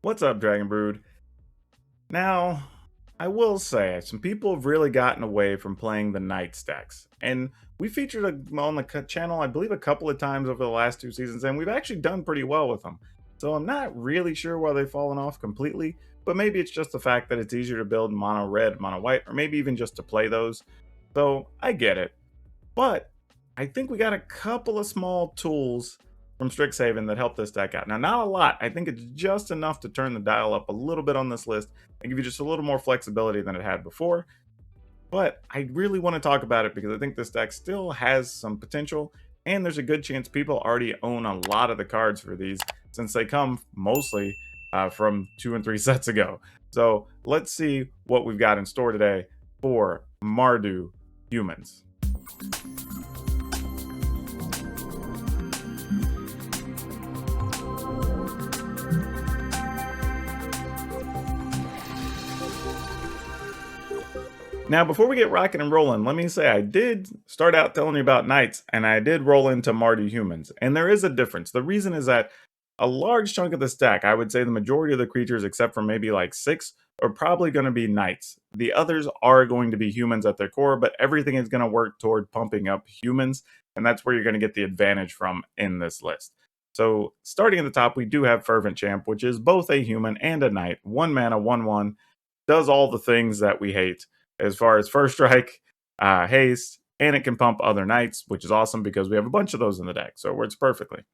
What's up, Dragon Brood? Now, I will say, some people have really gotten away from playing the Knight stacks. And we featured on the channel, I believe, a couple of times over the last 2 seasons, and we've actually done pretty well with them. So I'm not really sure why they've fallen off completely, but maybe it's just the fact that it's easier to build mono red, mono white, or maybe even just to play those. So I get it. But I think we got a couple of small tools from Strixhaven that help this deck out. Now, not a lot. I think it's just enough to turn the dial up a little bit on this list and give you just a little more flexibility than it had before. But I really want to talk about it because I think this deck still has some potential, and there's a good chance people already own a lot of the cards for these since they come mostly from 2 and 3 sets ago. So let's see what we've got in store today for Mardu Humans. Now, before we get rocking and rolling, let me say I did start out telling you about Knights, and I did roll into Mardu Humans. And there is a difference. The reason is that a large chunk of the stack, I would say the majority of the creatures, except for maybe like 6, are probably going to be Knights. The others are going to be humans at their core, but everything is going to work toward pumping up humans, and that's where you're going to get the advantage from in this list. So, starting at the top, we do have Fervent Champ, which is both a human and a Knight. 1 mana, 1/1, does all the things that we hate as far as first strike, haste, and it can pump other knights, which is awesome because we have a bunch of those in the deck, so it works perfectly.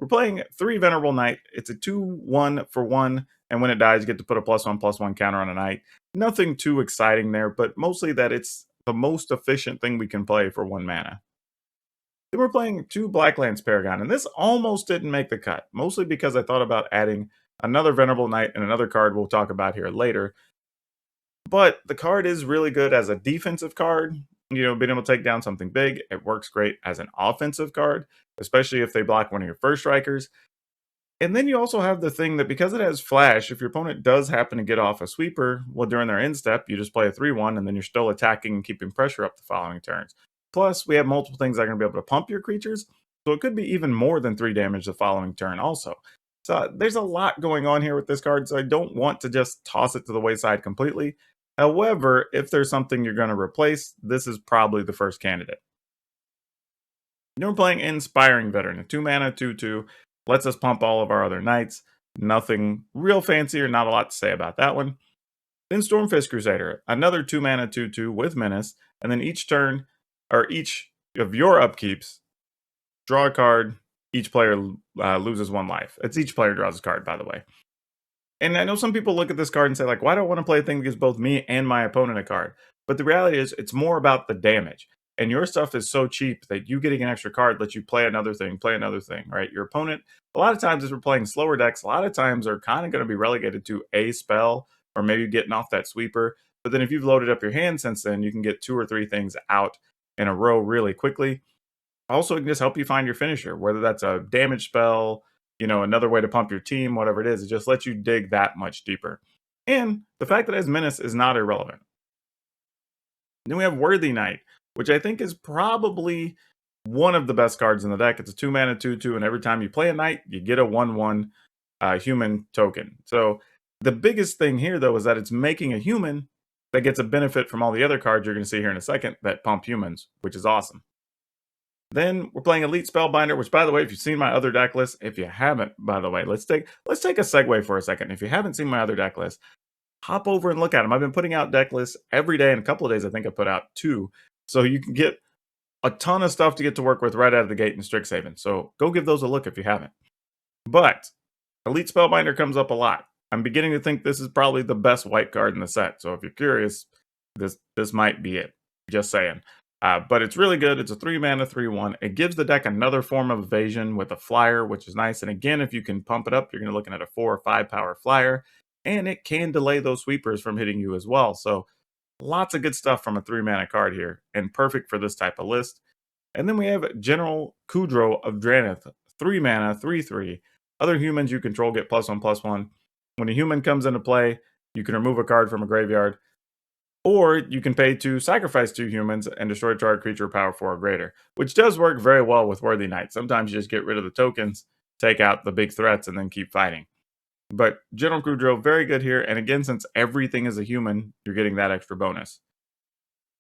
We're playing 3 Venerable Knight. It's a 2/1 for 1, and when it dies, you get to put a +1/+1 counter on a knight. Nothing too exciting there, but mostly that it's the most efficient thing we can play for 1 mana. Then we're playing 2 Blacklands Paragon, and this almost didn't make the cut, mostly because I thought about adding another Venerable Knight and another card we'll talk about here later. But the card is really good as a defensive card. You know, being able to take down something big, it works great as an offensive card, especially if they block one of your first strikers. And then you also have the thing that because it has flash, if your opponent does happen to get off a sweeper, well, during their end step, you just play a 3/1, and then you're still attacking and keeping pressure up the following turns. Plus, we have multiple things that are going to be able to pump your creatures, so it could be even more than 3 damage the following turn also. So there's a lot going on here with this card, so I don't want to just toss it to the wayside completely. However, if there's something you're going to replace, this is probably the first candidate. We're playing Inspiring Veteran, a 2 mana, 2/2, lets us pump all of our other knights. Nothing real fancy or not a lot to say about that one. Then Stormfist Crusader, another 2 mana, 2/2 with Menace, and then each turn, or each of your upkeeps, draw a card, each player loses 1 life. It's each player draws a card, by the way. And I know some people look at this card and say, like, why do I want to play a thing that gives both me and my opponent a card? But the reality is, it's more about the damage. And your stuff is so cheap that you getting an extra card lets you play another thing, right? Your opponent, a lot of times as we're playing slower decks, a lot of times are kind of going to be relegated to a spell or maybe getting off that sweeper. But then if you've loaded up your hand since then, you can get 2 or 3 things out in a row really quickly. Also, it can just help you find your finisher, whether that's a damage spell, you know, another way to pump your team, whatever it is. It just lets you dig that much deeper. And the fact that it has Menace is not irrelevant. Then we have Worthy Knight, which I think is probably one of the best cards in the deck. It's a 2 mana, 2/2, and every time you play a Knight, you get a 1/1 human token. So the biggest thing here, though, is that it's making a human that gets a benefit from all the other cards you're going to see here in a second that pump humans, which is awesome. Then we're playing Elite Spellbinder, which, by the way, if you've seen my other deck list, if you haven't, by the way, let's take a segue for a second. If you haven't seen my other deck list, hop over and look at them. I've been putting out deck lists every day. In a couple of days, I think I put out 2. So you can get a ton of stuff to get to work with right out of the gate in Strixhaven. So go give those a look if you haven't. But Elite Spellbinder comes up a lot. I'm beginning to think this is probably the best white card in the set. So if you're curious, this might be it. Just saying. But it's really good. It's a 3 mana, 3/1. It gives the deck another form of evasion with a flyer, which is nice. And again, if you can pump it up, you're going to be looking at a 4 or 5 power flyer. And it can delay those sweepers from hitting you as well. So lots of good stuff from a 3 mana card here, and perfect for this type of list. And then we have General Kudro of Draneth, 3 mana, 3/3. Other humans you control get +1/+1. When a human comes into play, you can remove a card from a graveyard. Or you can pay to sacrifice 2 humans and destroy a target creature power 4 or greater, which does work very well with Worthy Knight. Sometimes you just get rid of the tokens, take out the big threats, and then keep fighting. But General Kudrow, very good here. And again, since everything is a human, you're getting that extra bonus.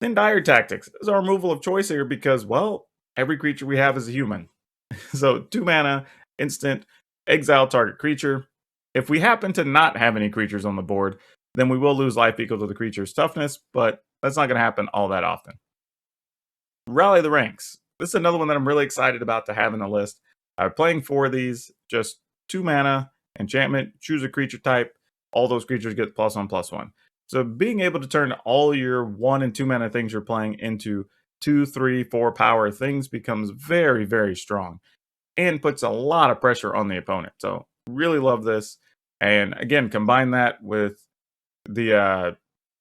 Then Dire Tactics is our removal of choice here because, well, every creature we have is a human. So 2 mana, instant, exile target creature. If we happen to not have any creatures on the board, then we will lose life equal to the creature's toughness, but that's not going to happen all that often. Rally the Ranks. This is another one that I'm really excited about to have in the list. I'm playing 4 of these, just 2 mana, enchantment, choose a creature type. All those creatures get +1/+1. So being able to turn all your 1 and 2 mana things you're playing into 2, 3, 4 power things becomes very, very strong and puts a lot of pressure on the opponent. So really love this. And again, combine that with the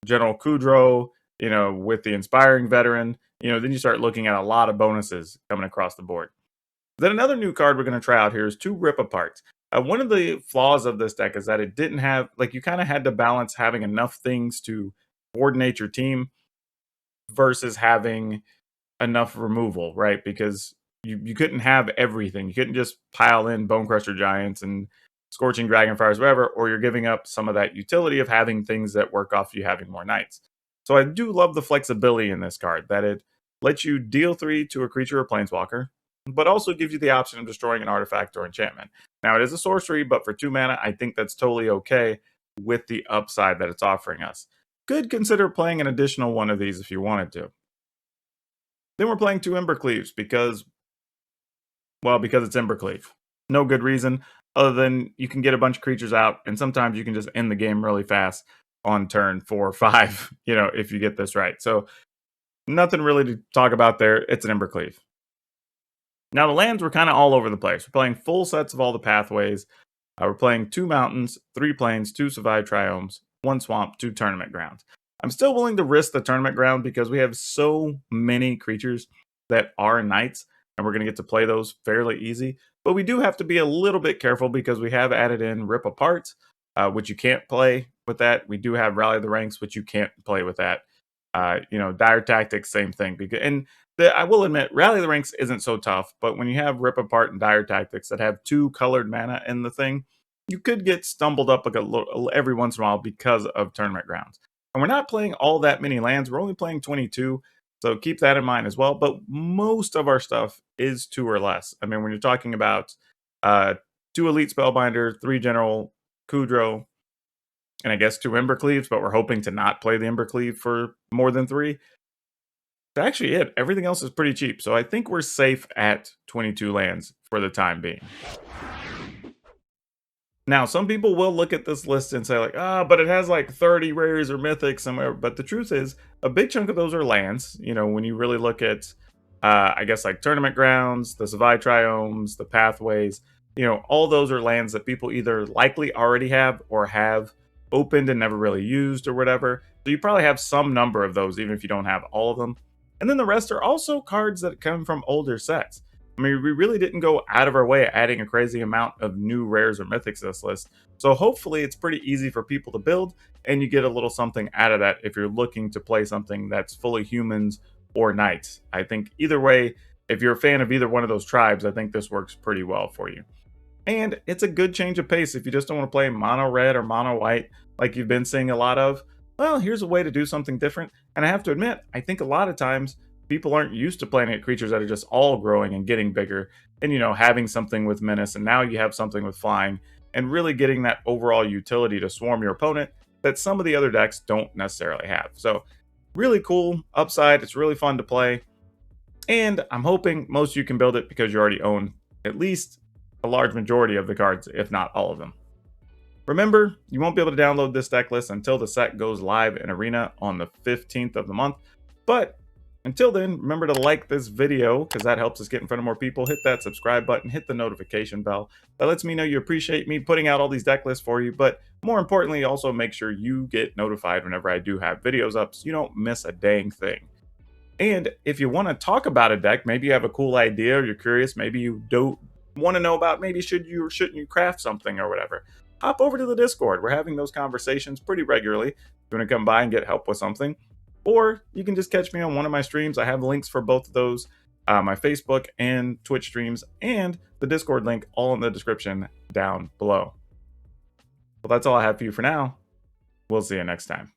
General Kudrow, with the Inspiring Veteran, then you start looking at a lot of bonuses coming across the board. Then another new card we're going to try out here is 2 Rip Aparts. One of the flaws of this deck is that it didn't have, you kind of had to balance having enough things to coordinate your team versus having enough removal, right? Because you couldn't have everything. You couldn't just pile in Bone Crusher Giants and Scorching Dragonfires, whatever, or you're giving up some of that utility of having things that work off you having more knights. So I do love the flexibility in this card, that it lets you deal 3 to a creature or planeswalker, but also gives you the option of destroying an artifact or enchantment. Now, it is a sorcery, but for 2 mana, I think that's totally okay with the upside that it's offering us. Could consider playing an additional one of these if you wanted to. Then we're playing 2 Embercleaves because it's Embercleave. No good reason other than you can get a bunch of creatures out, and sometimes you can just end the game really fast on turn 4 or 5, if you get this right. So nothing really to talk about there. It's an Embercleave. Now, the lands were kind of all over the place. We're playing full sets of all the pathways. We're playing 2 mountains, 3 plains, 2 survive triomes, 1 swamp, 2 tournament grounds. I'm still willing to risk the tournament ground because we have so many creatures that are knights, and we're going to get to play those fairly easy. But we do have to be a little bit careful because we have added in Rip Apart, which you can't play with that. We do have Rally the Ranks, which you can't play with that. Dire Tactics, same thing. And I will admit, Rally the Ranks isn't so tough, but when you have Rip Apart and Dire Tactics that have 2 colored mana in the thing, you could get stumbled up every once in a while because of tournament grounds. And we're not playing all that many lands. We're only playing 22, so keep that in mind as well. But most of our stuff is 2 or less. I mean, when you're talking about 2 Elite Spellbinder, 3 General Kudrow, and I guess 2 Embercleaves, but we're hoping to not play the Embercleave for more than 3. That's actually it. Everything else is pretty cheap, so I think we're safe at 22 lands for the time being. Now, some people will look at this list and say, but it has 30 rares or mythics somewhere. But the truth is, a big chunk of those are lands. When you really look at, tournament grounds, the Survive Triomes, the pathways, all those are lands that people either likely already have or have opened and never really used or whatever. So you probably have some number of those, even if you don't have all of them. And then the rest are also cards that come from older sets. I mean, we really didn't go out of our way adding a crazy amount of new rares or mythics to this list. So hopefully it's pretty easy for people to build, and you get a little something out of that if you're looking to play something that's fully humans or knights. I think either way, if you're a fan of either one of those tribes, I think this works pretty well for you. And it's a good change of pace if you just don't want to play mono red or mono white like you've been seeing a lot of. Well, here's a way to do something different. And I have to admit, I think a lot of times people aren't used to playing at creatures that are just all growing and getting bigger and, having something with menace, and now you have something with flying and really getting that overall utility to swarm your opponent that some of the other decks don't necessarily have. So really cool upside. It's really fun to play. And I'm hoping most of you can build it because you already own at least a large majority of the cards, if not all of them. Remember, you won't be able to download this deck list until the set goes live in Arena on the 15th of the month. But until then, remember to like this video because that helps us get in front of more people. Hit that subscribe button, hit the notification bell. That lets me know you appreciate me putting out all these deck lists for you. But more importantly, also make sure you get notified whenever I do have videos up so you don't miss a dang thing. And if you want to talk about a deck, maybe you have a cool idea or you're curious, maybe you don't want to know about maybe should you or shouldn't you craft something or whatever, hop over to the Discord. We're having those conversations pretty regularly. If you want to come by and get help with something, or you can just catch me on one of my streams. I have links for both of those, my Facebook and Twitch streams, and the Discord link all in the description down below. Well, that's all I have for you for now. We'll see you next time.